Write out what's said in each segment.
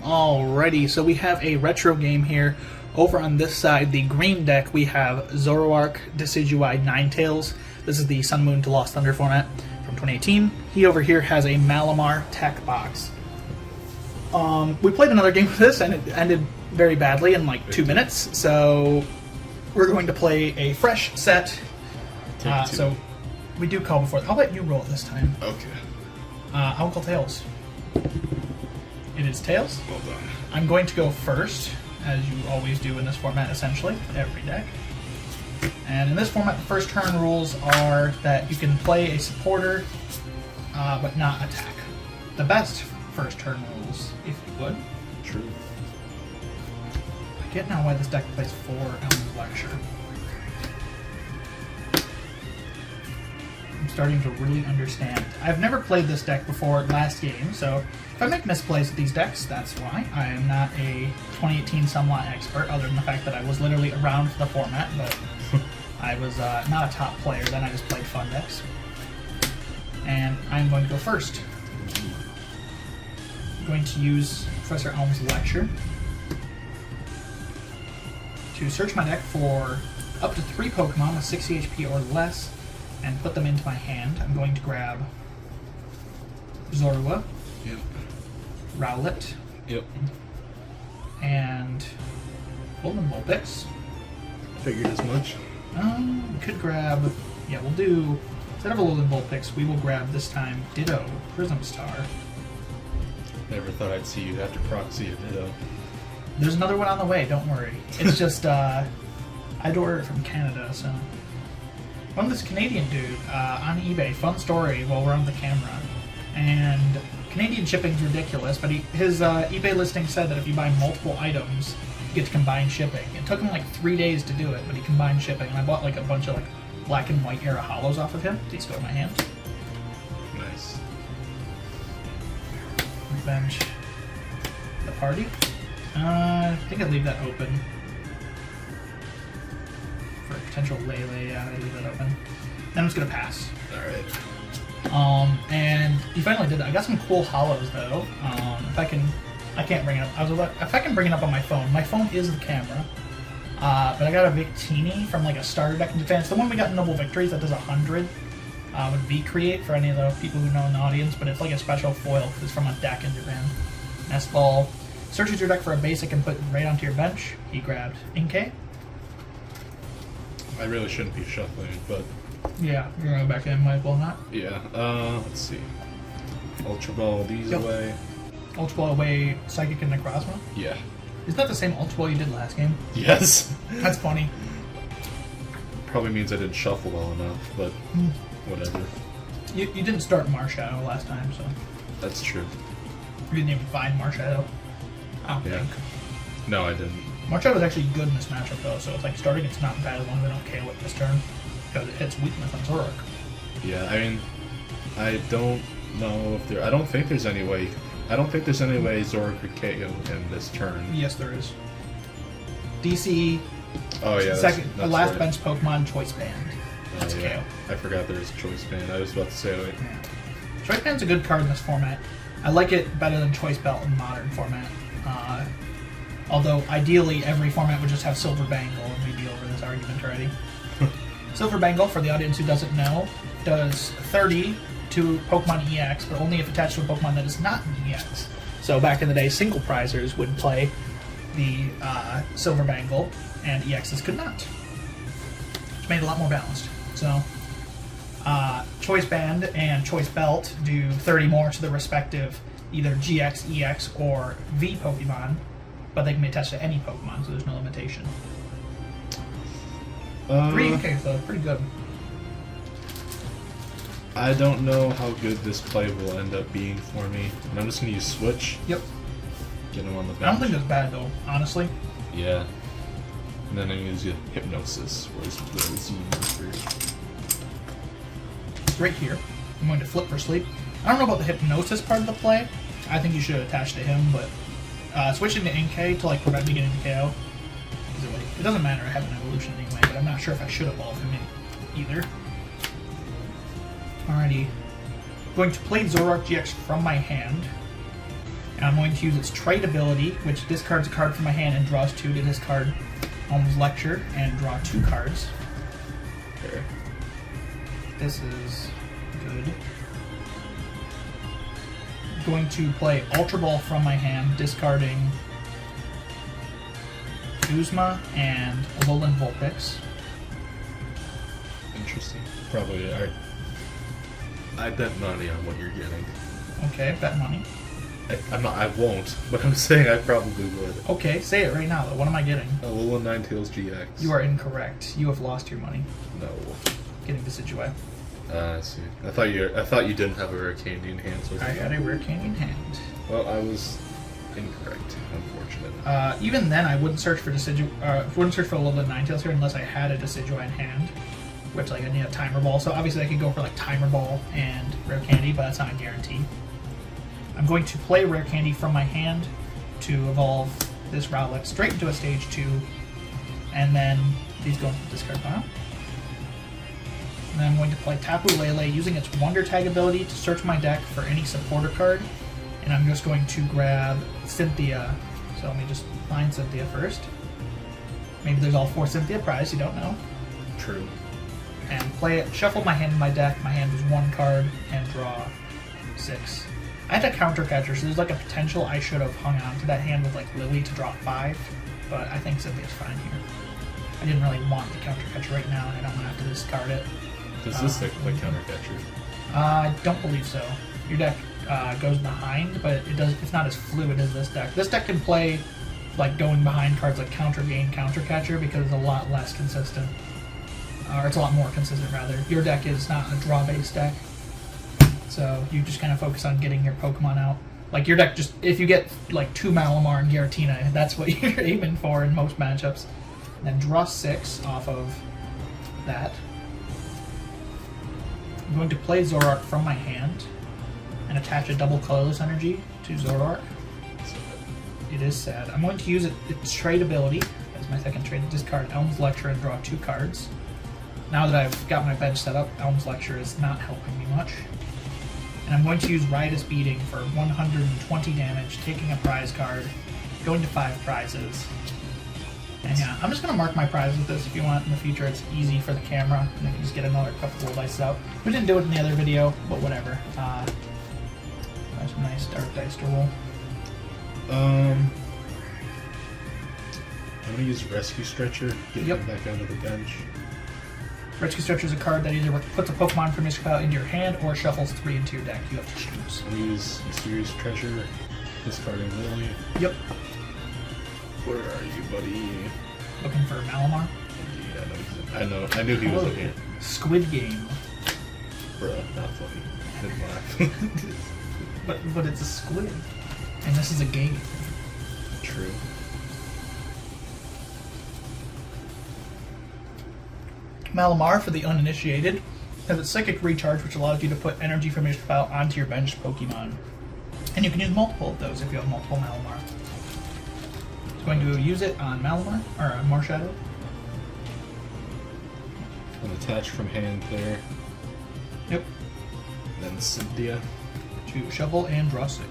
Alrighty, so we have a retro game here. Over on this side, the green deck, we have Zoroark, Decidueye, Ninetales. This is the Sun, Moon to Lost Thunder format from 2018. He over here has a Malamar tech box. We played another game with this and it ended very badly in like 2 minutes, so we're going to play a fresh set. So we do call before. I'll let you roll it this time. Okay. I'll call Tails. It is Tails. Well done. I'm going to go first, as you always do in this format, essentially, every deck. And in this format, the first turn rules are that you can play a supporter, but not attack. The best first turn rules, if you would. True. I get now why this deck plays 4 Elm's Lecture. I'm starting to really understand. I've never played this deck before last game, so if I make misplays with these decks, that's why. I am not a 2018 Sunlot expert, other than the fact that I was literally around for the format, but I was not a top player then. I just played fun decks. And I'm going to go first. I'm going to use Professor Elm's Lecture to search my deck for up to 3 Pokemon with 60 HP or less and put them into my hand. I'm going to grab Zorua, Yep. Rowlet, Yep. and Golden Vulpix. Figured as much. We could grab, yeah, we'll do, instead of a Golden Vulpix, we will grab this time Ditto, Prism Star. Never thought I'd see you have to proxy a Ditto. There's another one on the way, don't worry. It's just, I had to order it from Canada, so. Found this Canadian dude on eBay, fun story while we're on the camera. And Canadian shipping's ridiculous, but his eBay listing said that if you buy multiple items, you get to combine shipping. It took him like 3 days to do it, but he combined shipping. And I bought like a bunch of like black and white era hollows off of him. These go in my hand. Nice. Bench the party. I think I'd leave that open for a potential Lele. Yeah, I'd leave that open. Then I'm just gonna pass. Alright. And he finally did that. I got some cool hollows though. If I can, I can't bring it up. If I can bring it up on my phone. My phone is the camera. But I got a Victini from like a starter deck in Japan. It's the one we got in Noble Victories that does 100 with V-Create for any of the people who know in the audience. But it's like a special foil because it's from a deck in Japan. Nest Ball. Searches your deck for a basic and put it right onto your bench. He grabbed Inkay. I really shouldn't be shuffling, but Yeah, you're gonna go back in, might as well not. yeah. Let's see. Ultra Ball these away. Ultra Ball away, Psychic and Necrozma. Yeah. Isn't that the same Ultra Ball you did last game? Yes. That's funny. Probably means I didn't shuffle well enough, but whatever. You didn't start Marshadow last time, so That's true. you didn't even find Marshadow. I don't Yeah. think. No, I didn't. Marshadow is actually good in this matchup though, so it's like starting it's not bad as long as I don't KO it this turn. Because it hits weakness on Zoroark. Yeah, I mean, I don't know if there. I don't think there's any way Zoroark could KO in this turn. Yes, there is. DC. Oh yeah, Second, that's the last right. bench Pokemon Choice Band. That's yeah. KO. I forgot there was a Choice Band. I was about to say, like, Yeah. Choice Band's a good card in this format. I like it better than Choice Belt in modern format. Although ideally every format would just have Silver Bangle, and we'd be over this argument already. Silver Bangle, for the audience who doesn't know, does 30 to Pokemon EX, but only if attached to a Pokemon that is not an EX. So back in the day, single prizers would play the Silver Bangle, and EXs could not. Which made it a lot more balanced. So, Choice Band and Choice Belt do 30 more to the respective either GX, EX, or V Pokemon, but they can be attached to any Pokemon, so there's no limitation. 3 okay, so pretty good. I don't know how good this play will end up being for me. And I'm just going to use Switch. Yep. Get him on the bench. I don't think that's bad, though, honestly. Yeah. And then I'm going to use Hypnosis, or the Z monster. Right here. I'm going to flip for sleep. I don't know about the Hypnosis part of the play. I think you should attach to him, but switching to Inkay to like prevent me getting the KO. It doesn't matter, I have an evolution anyway, but I'm not sure if I should evolve him either. Alrighty. Going to play Zoroark GX from my hand. And I'm going to use its trade ability, which discards a card from my hand and draws 2 to discard Elm's Lecture and draw 2 cards. Okay. This is good. Going to play Ultra Ball from my hand, discarding Guzma and Alolan Vulpix. Interesting. Probably. I bet money on what you're getting. Okay, bet money. I won't, but I'm saying I probably would. Okay, say it right now though. What am I getting? A little Ninetales GX. You are incorrect. You have lost your money. No. Getting Decidueye. I see. I thought you didn't have a rare candy in hand. So I got a rare candy in hand. Well, I was incorrect. Unfortunate. Even then, I wouldn't search for wouldn't search for a little bit of Ninetales here unless I had a Decidueye in hand, which like I need a Timer Ball. So obviously I could go for like Timer Ball and rare candy, but that's not a guarantee. I'm going to play rare candy from my hand to evolve this Rowlet straight into a stage 2, and then these go into the discard pile. And then I'm going to play Tapu Lele using its Wonder Tag ability to search my deck for any supporter card. And I'm just going to grab Cynthia. So let me just find Cynthia first. Maybe there's all 4 Cynthia prizes, you don't know. True. And play it, shuffle my hand in my deck. My hand is 1 card and draw 6. I had a counter catcher, so there's like a potential I should have hung on to that hand with like Lillie to draw 5. But I think Cynthia's fine here. I didn't really want the counter catcher right now, and I don't want to have to discard it. Does this deck play counter catcher? I don't believe so. Your deck goes behind, but it's not as fluid as this deck. This deck can play like going behind cards like Counter Gain, Counter Catcher because it's a lot less consistent. Or it's a lot more consistent, rather. Your deck is not a draw-based deck, so you just kind of focus on getting your Pokemon out. Like your deck just, if you get like 2 Malamar and Giratina, that's what you're aiming for in most matchups. And then draw 6 off of that. I'm going to play Zoroark from my hand and attach a double colorless energy to Zoroark. It is sad. I'm going to use its trade ability as my second trade to discard Elm's Lecture and draw 2 cards. Now that I've got my bench set up, Elm's Lecture is not helping me much. And I'm going to use Riotous Beating for 120 damage, taking a prize card, going to 5 prizes. And yeah, I'm just going to mark my prize with this if you want in the future. It's easy for the camera, and I can just get another couple of dice out. We didn't do it in the other video, but whatever. There's some nice dark dice to roll. I'm going to use Rescue Stretcher, get him back out of the bench. Rescue Stretcher is a card that either puts a Pokemon from your pile into your hand or shuffles 3 into your deck. You have to choose. I'm going to use Mysterious Treasure, discarding Lillie. Yep. Where are you, buddy? Looking for Malamar? Yeah, I knew he was in here. Squid Game. Bruh, not funny. Didn't laugh. But it's a squid. And this is a game. True. Malamar, for the uninitiated, has its Psychic Recharge, which allows you to put energy from your pile onto your bench Pokemon. And you can use multiple of those if you have multiple Malamar. It's going to use it on Malamar, or on Marshadow. An attach from hand there. Yep. Then Cynthia. To shuffle and draw 6.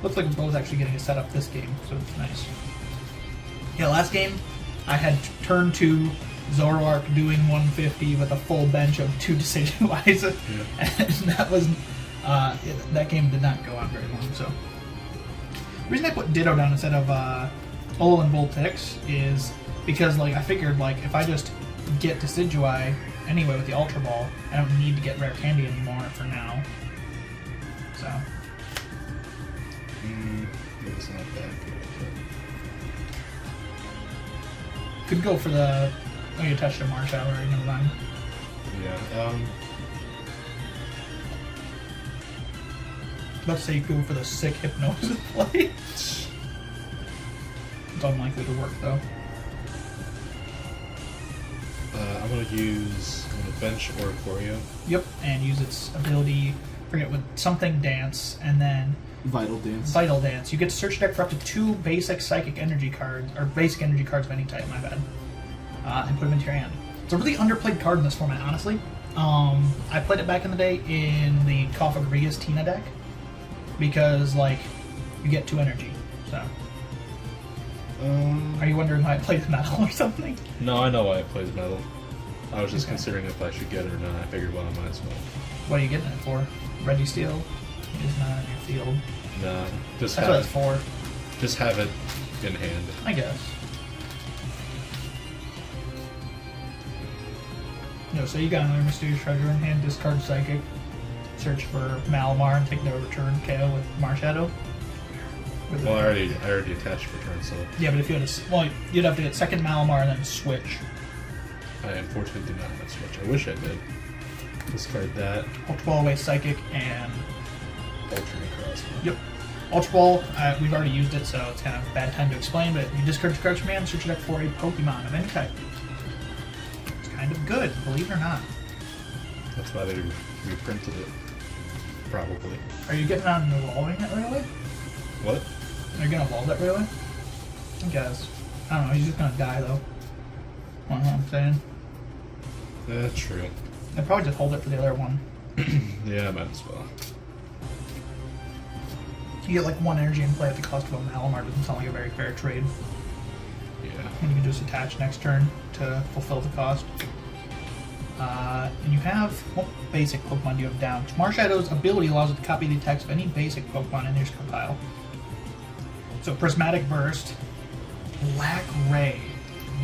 Looks like we're both actually getting a set up this game, so it's nice. Yeah, last game, I had turn 2 Zoroark doing 150 with a full bench of 2 Decidueyes, and that was that game did not go on very long. So the reason I put Ditto down instead of Alolan Vulpix is because like I figured like if I just get Decidueye anyway with the Ultra Ball, I don't need to get Rare Candy anymore for now. So. It was not that good. Could go for the. Oh, you touched a Marshadow already, never mind. Yeah, Let's say you go for the sick Hypnosis play. It's unlikely to work though. I'm going to bench Oricorio. Yep, and use its ability, forget with something dance, and then Vital Dance. Vital Dance. You get to search your deck for up to 2 basic psychic energy cards, or basic energy cards of any type, my bad, and put them into your hand. It's a really underplayed card in this format, honestly. I played it back in the day in the Giratina deck because, like, you get 2 energy. So, are you wondering why I played metal or something? No, I know why it plays metal. I was just considering if I should get it or not. I figured, well, I might as well. What are you getting it for? Registeel is not in your field. Nah, just That's have what it's for. Just have it in hand. I guess. No, so you got another Mysterious Treasure in hand, discard Psychic, search for Malamar, and take no return KO with Marshadow. Well, I already attached return, so... Yeah, but if you had you'd have to get second Malamar and then switch. I unfortunately do not have switch. I wish I did. Discard that. Ultra Ball away Psychic and... Ultra Necrozma. Yep. Ultra Ball, we've already used it, so it's kind of a bad time to explain, but you discard your cards from hand, search your deck for a Pokemon of any type. It's kind of good, believe it or not. That's why they reprinted it. Probably. Are you getting on evolving it really? What? Are you gonna evolve it really? I guess. I don't know, he's just gonna die though. I don't know what I'm saying. That's true. I'd probably just hold it for the other one. Yeah, I might as well. You get like 1 energy and play at the cost of a Malamar. Doesn't sound like a very fair trade. Yeah. And you can just attach next turn to fulfill the cost. And you have, what basic Pokemon do you have down? Marshadow's ability allows it to copy the text of any basic Pokemon in your skill pile. So Prismatic Burst, Black Ray.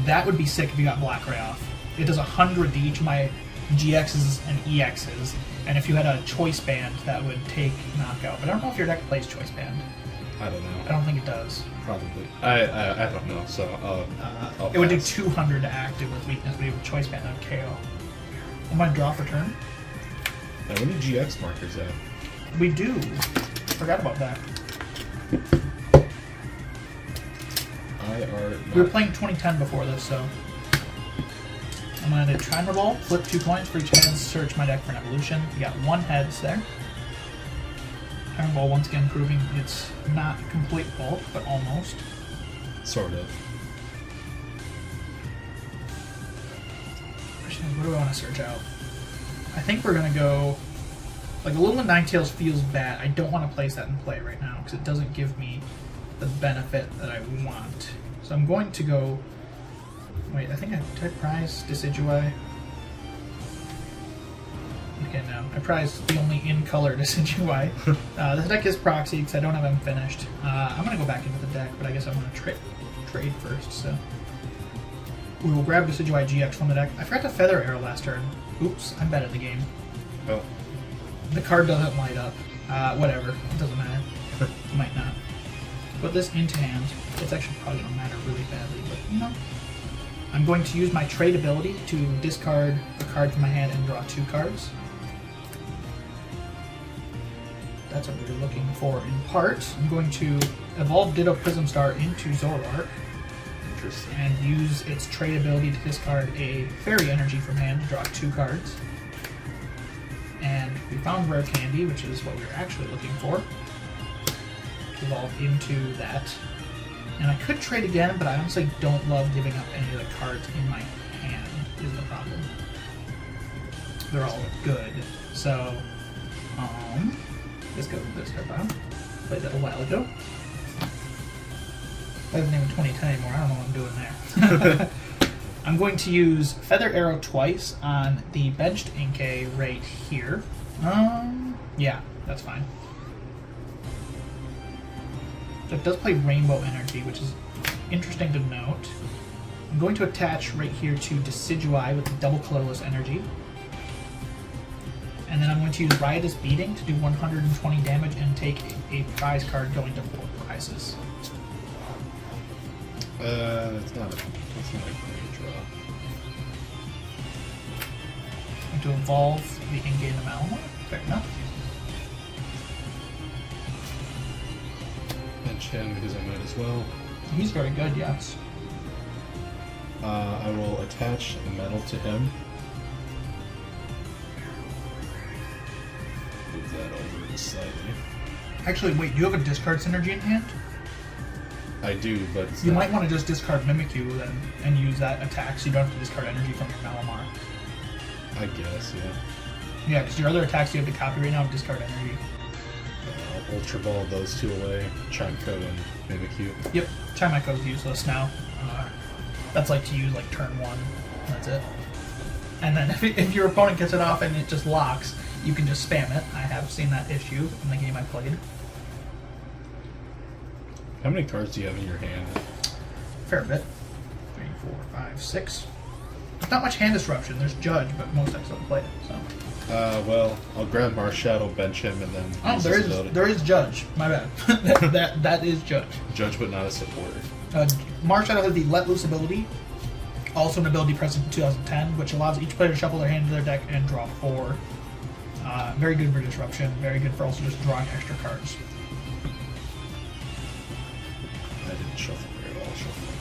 That would be sick if you got Black Ray off. It does 100 to each of my GXs and EXs, and if you had a Choice Band, that would take Knockout. But I don't know if your deck plays Choice Band. I don't know. I don't think it does. Probably. I don't know, so I'll it would do pass. 200 to active with weakness, but you have a Choice Band on KO. I'm going to draw for turn. Now, when do GX markers out? We do. Forgot about that. We were playing 2010 before this, so I'm going to Trimer Ball, flip 2 coins for each head, search my deck for an evolution. We got 1 heads there. Trimer Ball once again proving it's not complete bulk, but almost. Sort of. What do I want to search out? I think we're going to go... Like, Alolan Ninetales feels bad. I don't want to place that in play right now, because it doesn't give me the benefit that I want. So I'm going to go... Wait, I think did I prize Decidueye? Okay, no. I prized the only in-color Decidueye. This deck is Proxy, because I don't have him finished. I'm going to go back into the deck, but I guess I want to trade first, so... We will grab Decidueye GX from the deck. I forgot to Feather Arrow last turn. Oops, I'm bad at the game. Oh. The card doesn't light up. Whatever. It doesn't matter. Might not. Put this into hand. It's actually probably going to matter really badly, but you know. I'm going to use my trade ability to discard a card from my hand and draw 2 cards. That's what we were looking for in part. I'm going to evolve Ditto Prism Star into Zoroark. And use its trade ability to discard a fairy energy from hand to draw 2 cards. And we found Rare Candy, which is what we were actually looking for. To evolve into that. And I could trade again, but I honestly don't love giving up any of the cards in my hand, is the problem. They're all good. So, let's go with this card pile. Played that a while ago. I haven't even 2010 anymore. I don't know what I'm doing there. I'm going to use Feather Arrow twice on the benched Inkay right here. Yeah, that's fine. So it does play Rainbow Energy, which is interesting to note. I'm going to attach right here to Decidueye with the double colorless energy. And then I'm going to use Riotous Beating to do 120 damage and take a prize card going to 4 prizes. That's not a great draw. I'm going to evolve the Inkay into Malamar. Fair enough. Bench him because I might as well. He's very good, yes. I will attach a metal to him. Move that over just slightly. Actually, wait, do you have a discard synergy in hand? I do, but it's You not... might want to just discard Mimikyu then and use that attack so you don't have to discard energy from your Malamar. I guess, yeah. Yeah, because your other attacks you have to copy right now discard energy. Ultra Ball those two away. Chimecho and Mimikyu. Yep, Chimecho's useless now. That's like to use like turn 1. That's it. And then if your opponent gets it off and it just locks, you can just spam it. I have seen that issue in the game I played. How many cards do you have in your hand? Fair bit. 3, 4, 5, 6. There's not much hand disruption. There's Judge, but most decks don't play it. So. Well, I'll grab Marshadow, bench him, and then. Oh, there is Judge. My bad. that is Judge. Judge, but not a supporter. Marshadow has the Let Loose ability, also an ability present in 2010, which allows each player to shuffle their hand into their deck and draw 4. Very good for disruption. Very good for also just drawing extra cards. I didn't shuffle very well. I'll shuffle again.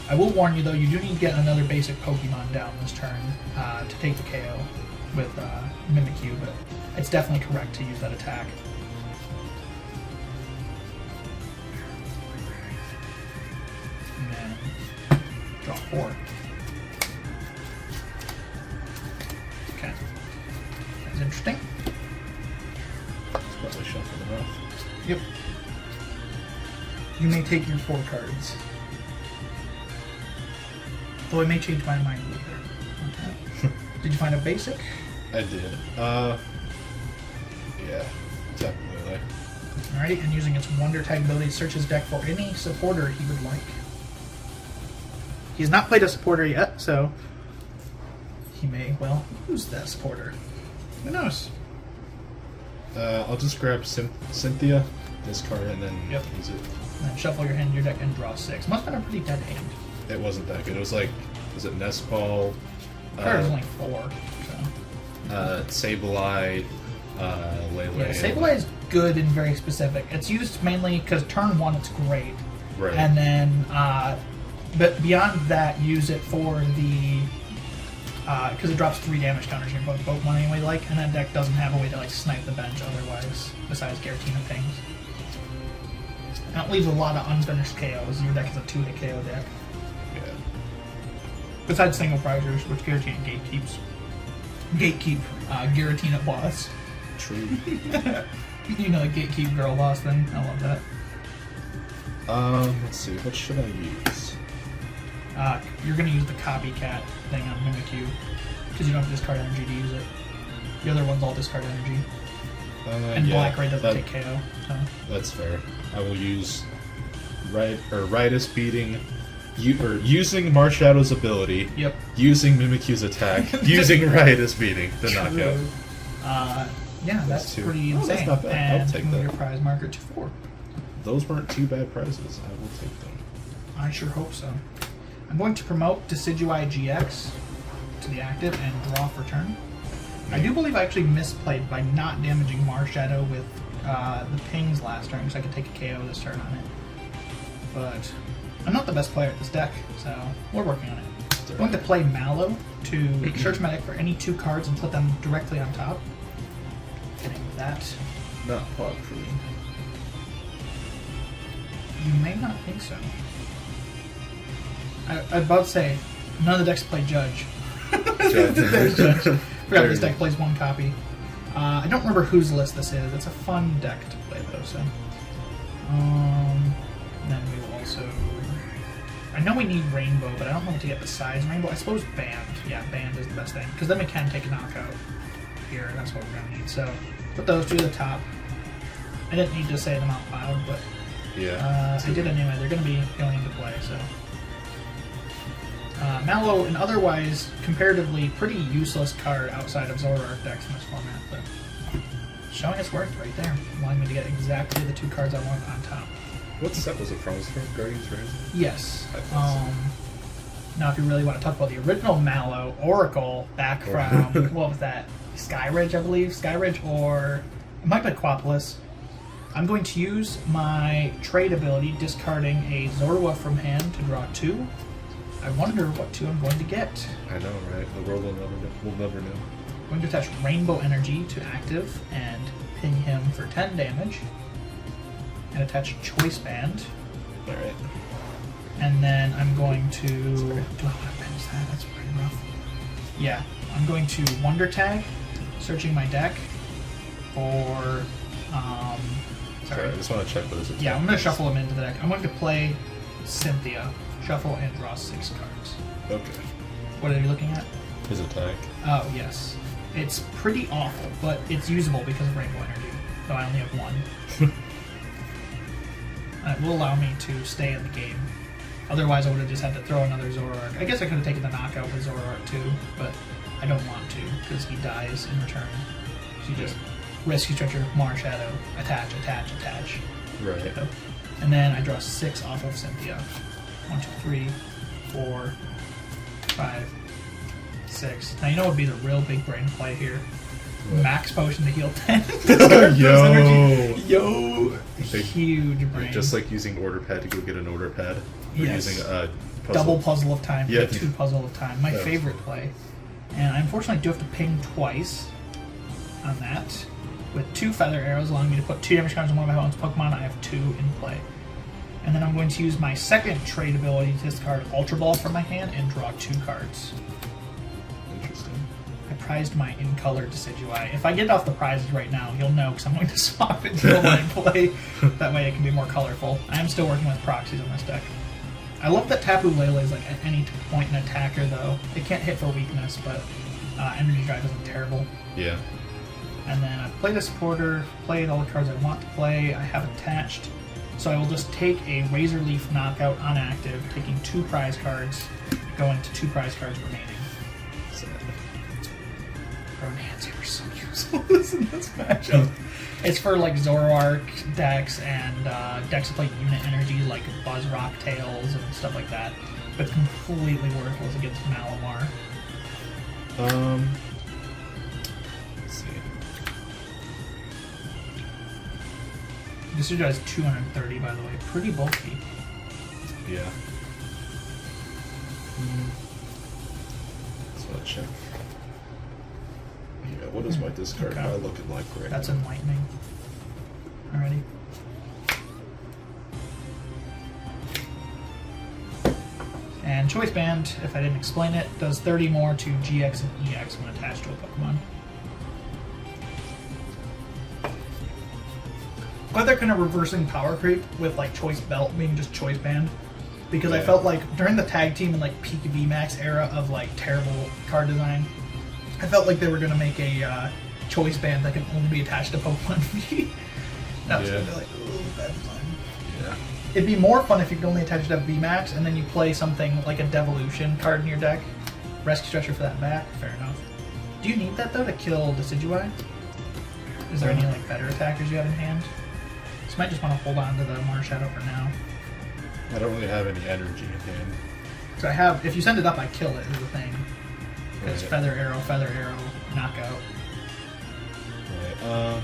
I will warn you though, you do need to get another basic Pokemon down this turn to take the KO with Mimikyu, but it's definitely correct to use that attack. And then draw 4. Okay. That's interesting. It's probably shuffled enough. Yep. You may take your 4 cards. Though I may change my mind later. Okay. Did you find a basic? I did. Yeah. Tapu Lele. Alrighty, and using its Wonder Tag ability, search his deck for any supporter he would like. He's not played a supporter yet, so he may well use that supporter. Who knows? I'll just grab Cynthia, this card, and then use it. And then shuffle your hand in your deck and draw 6. Must have been a pretty dead hand. It wasn't that good. It was like, was it Nest Ball? Card was only 4. So. Sableye, Lele. Yeah, Sableye is good and very specific. It's used mainly because turn 1 it's great. Right. And then, but beyond that, use it for the, because it drops 3 damage counters in your Pokemon anyway, like, and that deck doesn't have a way to like snipe the bench otherwise, besides Giratina pings. And it leaves a lot of unfinished KOs. Your deck is a 2-hit KO deck. Yeah. Besides single prizers, which Giratina gatekeeps. Gatekeep Giratina BUS. True. You know the gatekeep girl boss thing. I love that. Let's see. What should I use? You're gonna use the copycat thing on Mimikyu because you don't have discard energy to use it. The other ones all discard energy. And yeah, Black Ray doesn't take KO. So. That's fair. I will use Ritus beating. Using Marshadow's ability. Yep. Using Mimikyu's attack. Using Ritus beating the knockout. Yeah, that's pretty insane. That's not bad. And I'll take move that. your prize marker to 4. Those weren't too bad prizes. I will take them. I sure hope so. I'm going to promote Decidueye GX to the active and draw for turn. I do believe I actually misplayed by not damaging Marshadow with the pings last turn, because I could take a KO this turn on it. But I'm not the best player at this deck, so we're working on it. I'm going to play Mallow to search my deck for any 2 cards and put them directly on top. Getting that. Not hard for me. You may not think so. I was about to say, none of the decks play Judge. There's Judge. Forgot this deck plays 1 copy. I don't remember whose list this is. It's a fun deck to play though, so. Then we will also. I know we need Rainbow, but I don't know what to get besides Rainbow. I suppose Band. Yeah, Band is the best thing. Because then we can take a knockout here, and that's what we're going to need. So, put those 2 to the top. I didn't need to say them out loud, but yeah, I did anyway. They're going to be going into play, so. Mallow, an otherwise comparatively pretty useless card outside of Zoroark decks in this format, but showing its worth right there, allowing me to get exactly the 2 cards I want on top. What set was it from? Was it from Guardians Rising? Yes. Now, if you really want to talk about the original Mallow, Oracle, back from, what was that? Skyridge, I believe? Skyridge, or it might be Quapolis. I'm going to use my trade ability, discarding a Zorua from hand to draw 2. I wonder what 2 I'm going to get. I know, right? The world will never know. I'm going to attach Rainbow Energy to active and ping him for 10 damage. And attach Choice Band. Alright. And then I'm going to... Do I want to bench that? That's pretty rough. Yeah, I'm going to Wonder Tag, searching my deck for. Sorry, I just want to check what his attack. Yeah, I'm going to shuffle him into the deck. I'm going to play Cynthia, shuffle and draw 6 cards. Okay. What are you looking at? His attack. Oh yes, it's pretty awful, but it's usable because of Rainbow Energy. Though I only have 1. It will allow me to stay in the game. Otherwise, I would have just had to throw another Zoroark. I guess I could have taken the knockout with Zoroark too, but I don't want to because he dies in return. So you just Rescue Stretcher, Marshadow, attach. Right. And then I draw 6 off of Cynthia. 1, 2, 3, 4, 5, 6. Now you know what would be the real big brain play here? What? Max potion to heal 10. Yo! Huge brain. Just like using order pad to go get an order pad. Yes. Using a puzzle. Double puzzle of time. Yeah. 2 puzzle of time. My favorite play. And I unfortunately do have to ping twice on that. With 2 feather arrows allowing me to put 2 damage cards on one of my opponent's Pokemon. I have 2 in play. And then I'm going to use my second trade ability to discard Ultra Ball from my hand and draw 2 cards. Interesting. I prized my in-color Decidueye. If I get off the prizes right now, you'll know because I'm going to swap it to the line play. That way it can be more colorful. I am still working with proxies on this deck. I love that Tapu Lele is like at any point an attacker though. It can't hit for weakness, but Energy Drive isn't terrible. Yeah. And then I've played a supporter, played all the cards I want to play, I have attached. So I will just take a Razor Leaf knockout on active, taking 2 prize cards, going to 2 prize cards remaining. Sad. Hands are so useless in this matchup. It's for like Zoroark decks and decks that play unit energy like Buzz Rock Tails and stuff like that. But completely worthless against Malamar. Let's see. Decidueye is 230, by the way. Pretty bulky. Yeah. So I'll check. Yeah, what is my discard pile looking like right That's now? enlightening. Alrighty. And Choice Band, if I didn't explain it, does 30 more to GX and EX when attached to a Pokemon. Glad they're kind of reversing power creep with like Choice Belt being just Choice Band. Because I felt like during the tag team and like peak VMAX era of like terrible card design, I felt like they were going to make a Choice Band that can only be attached to Pokemon V. That was going to be like, ooh, bad design. Yeah. It'd be more fun if you could only attach it to VMAX and then you play something like a Devolution card in your deck. Rescue Stretcher for that back, fair enough. Do you need that though to kill Decidueye? Is there any like better attackers you have in hand? So I might just want to hold on to the Marshadow for now. I don't really have any energy in hand. So I have, if you send it up, I kill it is the thing. It's Right. feather arrow, knockout. Right. I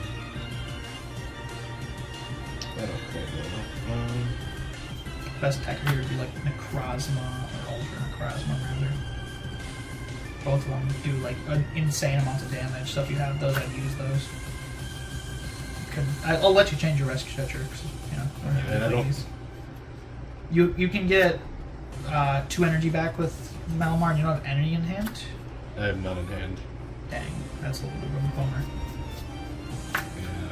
don't quite know. Best tech here would be like Necrozma or Ultra Necrozma rather. Both of them do like an insane amount of damage, so if you have those, I'd use those. I'll let you change your Rescue Stretcher, cause, you know. And I don't. You can get 2 energy back with Malamar, and you don't have energy in hand. I have none in hand. Dang, that's a little bit of a bummer.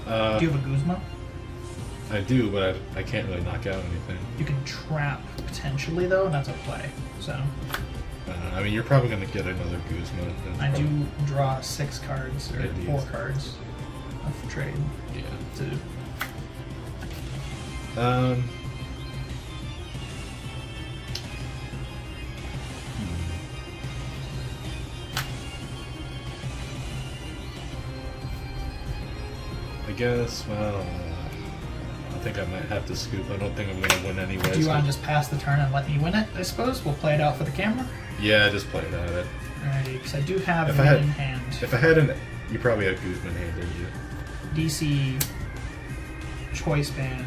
Yeah. Do you have a Guzma? I do, but I can't really knock out anything. You can trap potentially though, and that's a play. So I mean, you're probably going to get another Guzma. I do draw 6 cards or 4 cards of trade. Yeah. To I guess, well, I think I might have to scoop. I don't think I'm going to win anyway. Do you want to just pass the turn and let me win it, I suppose? We'll play it out for the camera? Yeah, just play it out. Alrighty, because I do have If it I had- in hand. If I had an... You probably had Guzma in hand, didn't you? DC, Choice Band,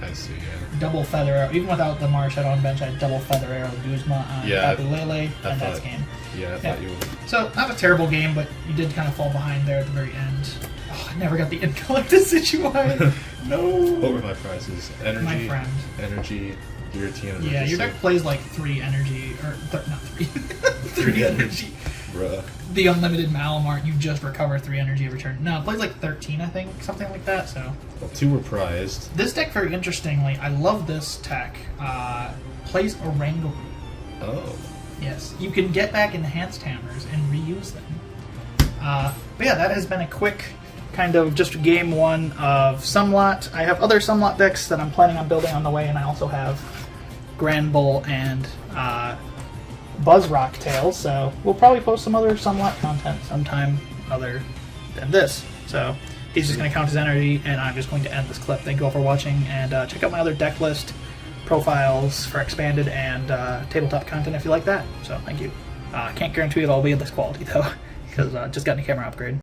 I see, yeah. double Feather Arrow. Even without the Marshadow on bench, I had double Feather Arrow Guzma on Yeah, Tapu Lele, and that's game. Yeah, I thought you would. So, not a terrible game, but you did kind of fall behind there at the very end. Oh, I never got the in-color Decidueye. No. What were my prizes? Energy, My friend. Energy, Giratina. Yeah, your deck plays like 3 energy, or not 3. 3 energy. Bruh. The unlimited Malamar, you just recover 3 energy every turn. No, it plays like 13, I think, something like that. So Well, 2 were prized. this deck, very interestingly, I love this tech. Plays Oranguru. Oh. Yes, you can get back enhanced hammers and reuse them. But yeah, that has been a quick kind of just game 1 of Sunlot. I have other Sunlot decks that I'm planning on building on the way, and I also have Grand Bull and Buzzrock Tails, so we'll probably post some other Sunlot content sometime other than this. So he's just going to count his energy, and I'm just going to end this clip. Thank you all for watching, and check out my other deck list, profiles for expanded and tabletop content if you like that. So thank you. Can't guarantee it'll all be of this quality though, because just got a camera upgrade.